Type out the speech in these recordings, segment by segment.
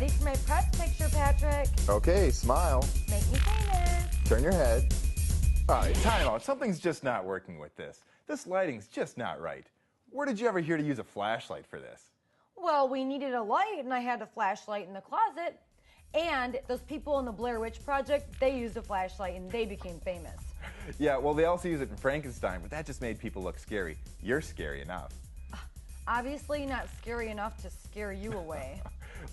ready for my prep picture, Patrick? Okay, smile. Make me famous. Turn your head. All right, time out. Something's just not working with this. This lighting's just not right. Where did you ever hear to use a flashlight for this? Well, we needed a light, and I had a flashlight in the closet. And those people in the Blair Witch Project, they used a flashlight, and they became famous. Yeah, well, they also use it in Frankenstein, but that just made people look scary. You're scary enough. Obviously not scary enough to scare you away.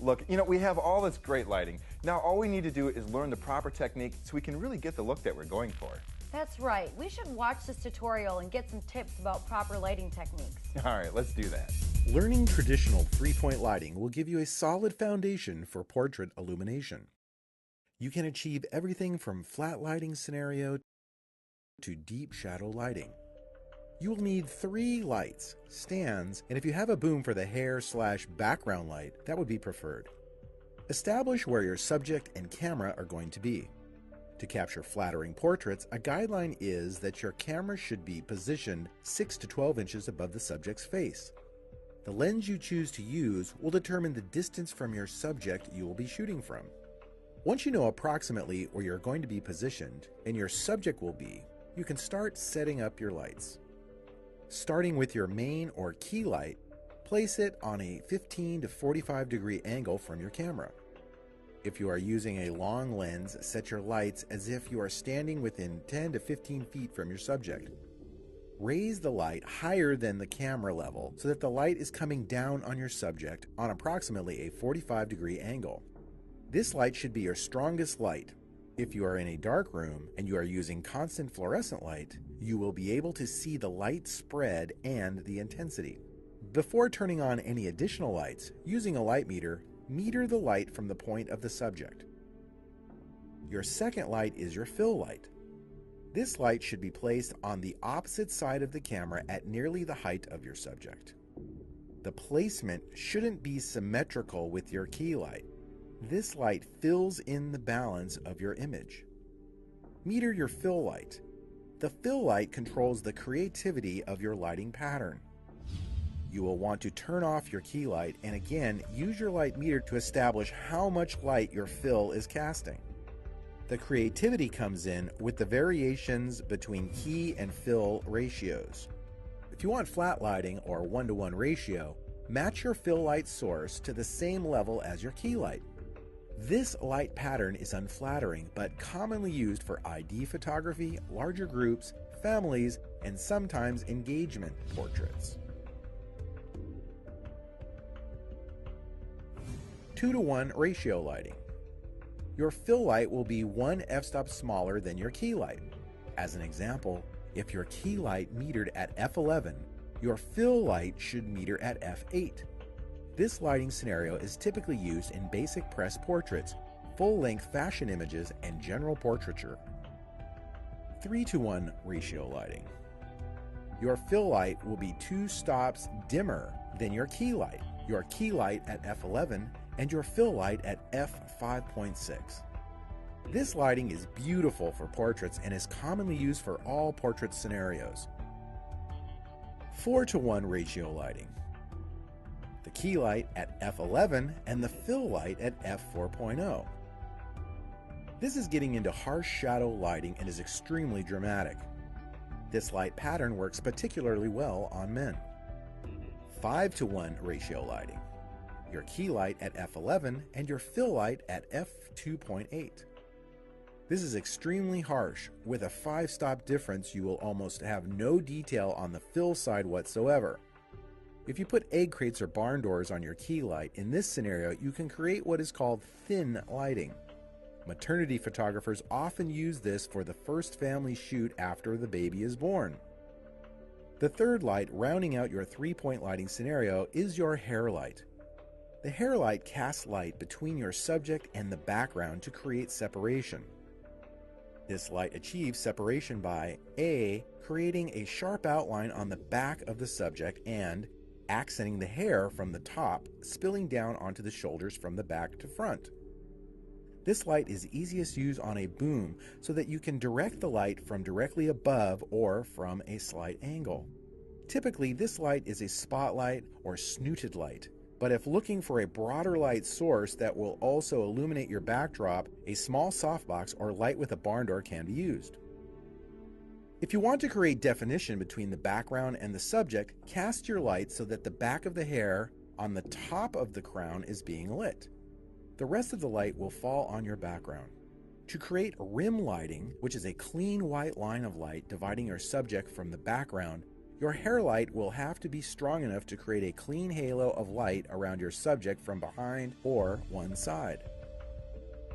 Look, we have all this great lighting. Now all we need to do is learn the proper technique so we can really get the look that we're going for. That's right. We should watch this tutorial and get some tips about proper lighting techniques. All right, let's do that. Learning traditional three-point lighting will give you a solid foundation for portrait illumination. You can achieve everything from flat lighting scenario to deep shadow lighting. You will need 3 lights, stands, and if you have a boom for the hair/background light, that would be preferred. Establish where your subject and camera are going to be. To capture flattering portraits, a guideline is that your camera should be positioned 6 to 12 inches above the subject's face. The lens you choose to use will determine the distance from your subject you will be shooting from. Once you know approximately where you're going to be positioned and your subject will be, you can start setting up your lights. Starting with your main or key light, place it on a 15 to 45 degree angle from your camera. If you are using a long lens, set your lights as if you are standing within 10 to 15 feet from your subject. Raise the light higher than the camera level so that the light is coming down on your subject on approximately a 45 degree angle. This light should be your strongest light. If you are in a dark room and you are using constant fluorescent light, you will be able to see the light spread and the intensity. Before turning on any additional lights, using a light meter, meter the light from the point of the subject. Your second light is your fill light. This light should be placed on the opposite side of the camera at nearly the height of your subject. The placement shouldn't be symmetrical with your key light. This light fills in the balance of your image. Meter your fill light. The fill light controls the creativity of your lighting pattern. You will want to turn off your key light and again use your light meter to establish how much light your fill is casting. The creativity comes in with the variations between key and fill ratios. If you want flat lighting or 1:1 ratio, match your fill light source to the same level as your key light. This light pattern is unflattering but commonly used for ID photography, larger groups, families, and sometimes engagement portraits. 2:1 ratio lighting. Your fill light will be 1 f-stop smaller than your key light. As an example, if your key light metered at f11, your fill light should meter at f8. This lighting scenario is typically used in basic press portraits, full-length fashion images, and general portraiture. 3:1 ratio lighting. Your fill light will be 2 stops dimmer than your key light, your key light at f11, and your fill light at f5.6. This lighting is beautiful for portraits and is commonly used for all portrait scenarios. 4:1 ratio lighting. The key light at f11 and the fill light at f4.0. This is getting into harsh shadow lighting and is extremely dramatic. This light pattern works particularly well on men. 5:1 ratio lighting. Your key light at f11 and your fill light at f2.8. This is extremely harsh. With a 5-stop difference, you will almost have no detail on the fill side whatsoever. If you put egg crates or barn doors on your key light, in this scenario, you can create what is called thin lighting. Maternity photographers often use this for the first family shoot after the baby is born. The third light, rounding out your 3-point lighting scenario, is your hair light. The hair light casts light between your subject and the background to create separation. This light achieves separation by A. creating a sharp outline on the back of the subject and accenting the hair from the top, spilling down onto the shoulders from the back to front. This light is easiest used on a boom so that you can direct the light from directly above or from a slight angle. Typically, this light is a spotlight or snooted light. But if looking for a broader light source that will also illuminate your backdrop, a small softbox or light with a barn door can be used. If you want to create definition between the background and the subject, cast your light so that the back of the hair on the top of the crown is being lit. The rest of the light will fall on your background. To create rim lighting, which is a clean white line of light dividing your subject from the background, your hair light will have to be strong enough to create a clean halo of light around your subject from behind or one side.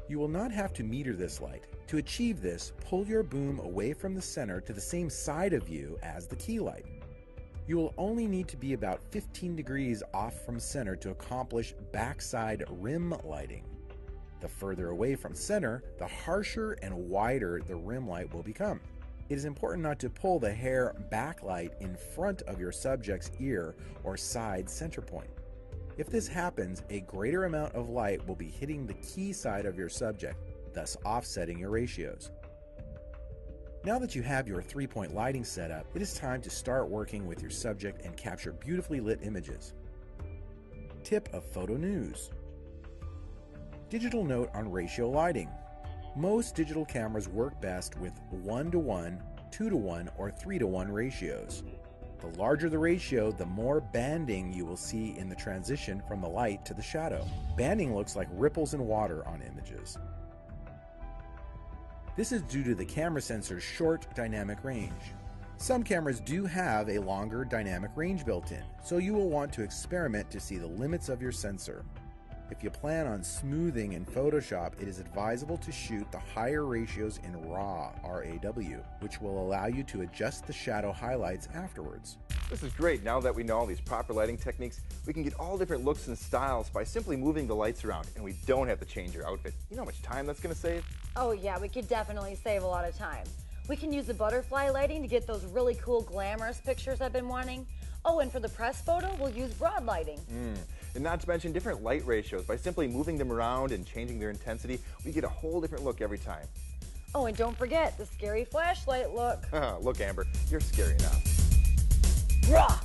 You will not have to meter this light. To achieve this, pull your boom away from the center to the same side of you as the key light. You will only need to be about 15 degrees off from center to accomplish backside rim lighting. The further away from center, the harsher and wider the rim light will become. It is important not to pull the hair backlight in front of your subject's ear or side center point. If this happens, a greater amount of light will be hitting the key side of your subject, thus offsetting your ratios. Now that you have your 3-point lighting set up, it is time to start working with your subject and capture beautifully lit images. Tip of Photo News. Digital note on ratio lighting. Most digital cameras work best with 1:1, 2:1, or 3:1 ratios. The larger the ratio, the more banding you will see in the transition from the light to the shadow. Banding looks like ripples in water on images. This is due to the camera sensor's short dynamic range. Some cameras do have a longer dynamic range built in, so you will want to experiment to see the limits of your sensor. If you plan on smoothing in Photoshop, it is advisable to shoot the higher ratios in RAW, R-A-W, which will allow you to adjust the shadow highlights afterwards. This is great. Now that we know all these proper lighting techniques, we can get all different looks and styles by simply moving the lights around, and we don't have to change your outfit. You know how much time that's going to save? Oh yeah, we could definitely save a lot of time. We can use the butterfly lighting to get those really cool glamorous pictures I've been wanting. Oh, and for the press photo, we'll use broad lighting. And not to mention different light ratios. By simply moving them around and changing their intensity, we get a whole different look every time. Oh, and don't forget the scary flashlight look. Look, Amber, you're scary enough. Rah!